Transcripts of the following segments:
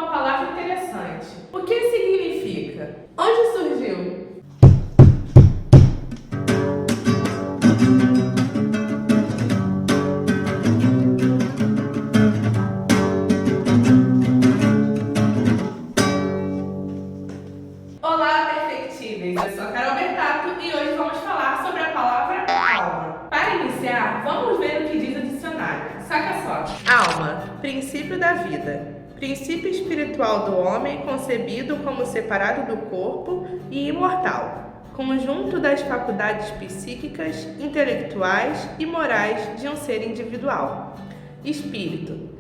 uma palavra interessante. O que significa? Onde surgiu? Olá, perfectíveis! Eu sou a Carol Bertato e hoje vamos falar sobre a palavra alma. Para iniciar, vamos ver o que diz o dicionário. Saca só. Alma, princípio da vida. Princípio espiritual do homem concebido como separado do corpo e imortal. Conjunto das faculdades psíquicas, intelectuais e morais de um ser individual. Espírito.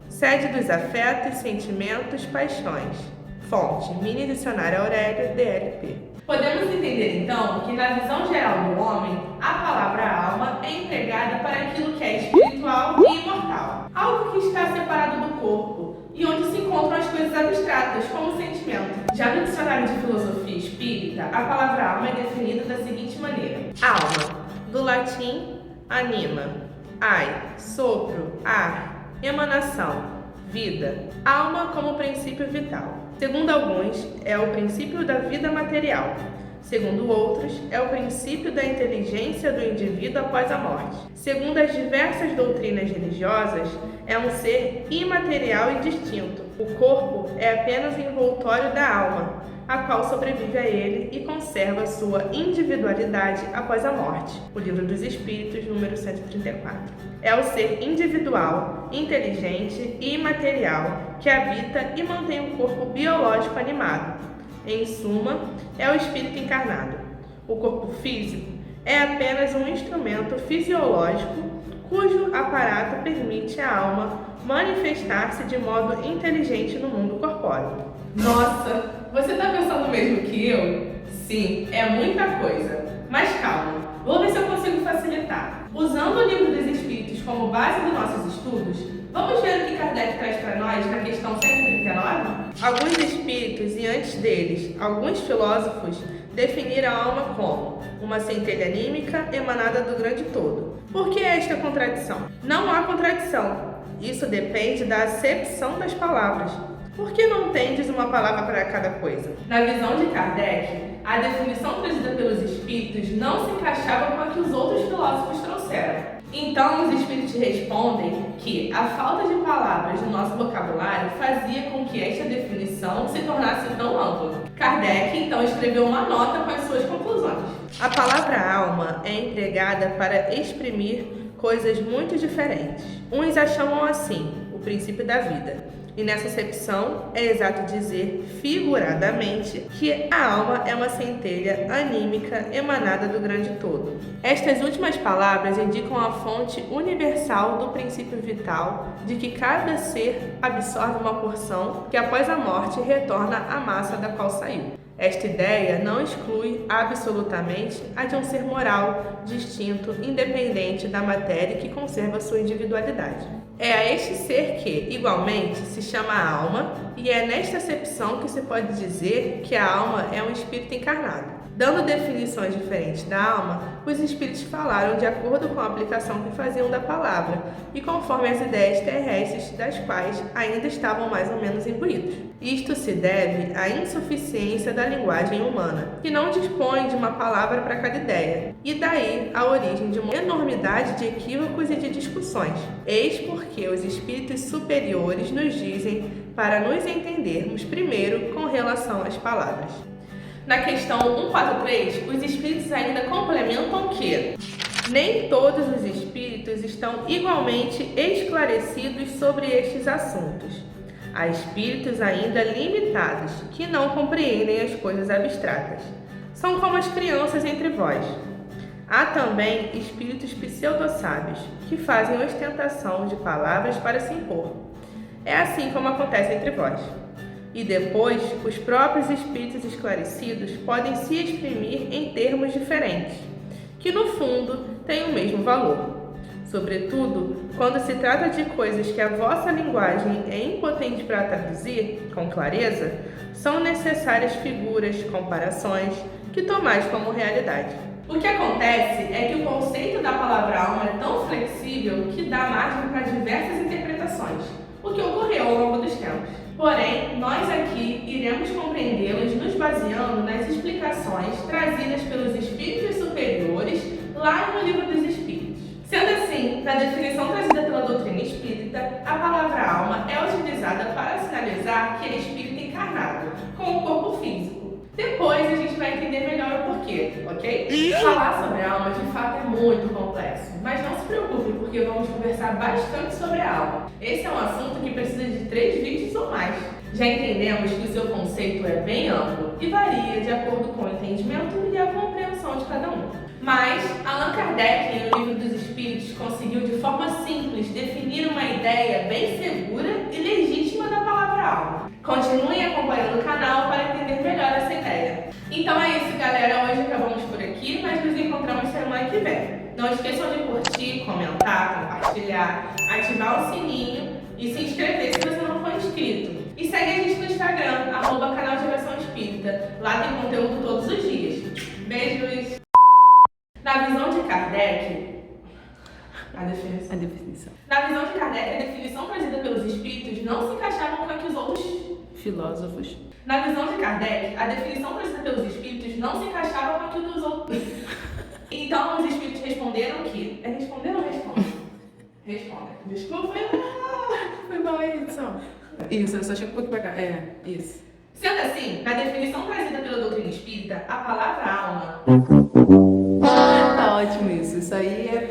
Sede dos afetos, sentimentos, paixões. Fonte: Mini Dicionário Aurélio, DLP. Podemos entender então que na visão geral do homem, a palavra alma é empregada para aquilo que é espiritual e imortal, algo que está separado do corpo e onde se encontram as coisas abstratas, como o sentimento. Já no Dicionário de Filosofia Espírita, a palavra alma é definida da seguinte maneira: alma, do latim anima, sopro, ar, emanação, vida. Alma como princípio vital. Segundo alguns, é o princípio da vida material. Segundo outros, é o princípio da inteligência do indivíduo após a morte. Segundo as diversas doutrinas religiosas, é um ser imaterial e distinto. O corpo é apenas o envoltório da alma, a qual sobrevive a ele e conserva sua individualidade após a morte. O Livro dos Espíritos, número 134. É o ser individual, inteligente e imaterial que habita e mantém o corpo biológico animado. Em suma, é o espírito encarnado. O corpo físico é apenas um instrumento fisiológico cujo aparato permite à alma manifestar-se de modo inteligente no mundo corpóreo. Nossa, você está pensando mesmo que eu? Sim, é muita coisa. Mas calma, vou ver se eu consigo facilitar. Usando o Livro dos Espíritos como base dos nossos estudos, vamos ver o que Kardec traz para nós na questão 139? Alguns espíritos, e antes deles, alguns filósofos, definiram a alma como uma centelha anímica emanada do grande todo. Por que esta contradição? Não há contradição. Isso depende da acepção das palavras. Por que não tendes uma palavra para cada coisa? Na visão de Kardec, a definição trazida pelos espíritos não se encaixava com a que os outros filósofos trouxeram. Então, os espíritos respondem que a falta de palavras no nosso vocabulário fazia com que esta definição se tornasse tão ampla. Kardec, então, escreveu uma nota com as suas conclusões. A palavra alma é empregada para exprimir coisas muito diferentes. Uns a chamam assim, o princípio da vida. E nessa acepção é exato dizer, figuradamente, que a alma é uma centelha anímica emanada do grande todo. Estas últimas palavras indicam a fonte universal do princípio vital de que cada ser absorve uma porção que após a morte retorna à massa da qual saiu. Esta ideia não exclui absolutamente a de um ser moral, distinto, independente da matéria que conserva sua individualidade. É a este ser que, igualmente, se chama alma, e é nesta acepção que se pode dizer que a alma é um espírito encarnado. Dando definições diferentes da alma, os espíritos falaram de acordo com a aplicação que faziam da palavra e conforme as ideias terrestres das quais ainda estavam mais ou menos imbuídos. Isto se deve à insuficiência da linguagem humana, que não dispõe de uma palavra para cada ideia, e daí a origem de uma enormidade de equívocos e de discussões. Eis porque os espíritos superiores nos dizem para nos entendermos primeiro com relação às palavras. Na questão 143, os espíritos ainda complementam que nem todos os espíritos estão igualmente esclarecidos sobre estes assuntos. Há espíritos ainda limitados, que não compreendem as coisas abstratas. São como as crianças entre vós. Há também espíritos pseudo-sábios, que fazem ostentação de palavras para se impor. É assim como acontece entre vós. E depois, os próprios espíritos esclarecidos podem se exprimir em termos diferentes, que no fundo têm o mesmo valor. Sobretudo, quando se trata de coisas que a vossa linguagem é impotente para traduzir com clareza, são necessárias figuras, comparações, que tomais como realidade. O que acontece é que o conceito da palavra alma é tão flexível que dá margem para diversas interpretações, o que ocorreu ao longo dos tempos. Porém, nós aqui iremos compreendê-las nos baseando nas explicações trazidas pelos espíritos superiores lá no Livro dos Espíritos. Sendo assim, na definição trazida pela doutrina espírita, a palavra alma é utilizada para sinalizar que é espírito encarnado, com o corpo físico. Depois a gente vai entender melhor o porquê, ok? Falar sobre a alma de fato é muito complexo, mas não se preocupe porque vamos conversar bastante sobre a alma. Esse é um assunto que precisa de 3 vídeos ou mais. Já entendemos que o seu conceito é bem amplo e varia de acordo com o entendimento e a compreensão de cada um. Mas Allan Kardec, no Livro dos Espíritos, conseguiu de forma simples definir uma ideia bem segura e legítima da palavra alma. Continuem acompanhando o canal para entender melhor essa ideia. Então é isso, galera. Hoje acabamos por aqui, mas nos encontramos semana que vem. Não esqueçam de curtir, comentar, compartilhar, ativar o sininho e se inscrever se você não for inscrito. E segue a gente no Instagram, @canal Geração Espírita. Lá tem conteúdo todos os dias. Beijos! Na visão de Kardec, a definição. Na visão de Kardec, a definição trazida pelos espíritos não se encaixava com a que os outros filósofos. Na visão de Kardec, a definição trazida pelos espíritos não se encaixava com a que dos outros. Então os espíritos responderam que... Responderam ou respondem? Respondem. Desculpa. Foi mal a edição. Isso, eu só chego um pouquinho pra cá. Isso. Sendo assim, na definição trazida pela doutrina espírita, a palavra alma... Tá ótimo isso. Isso aí é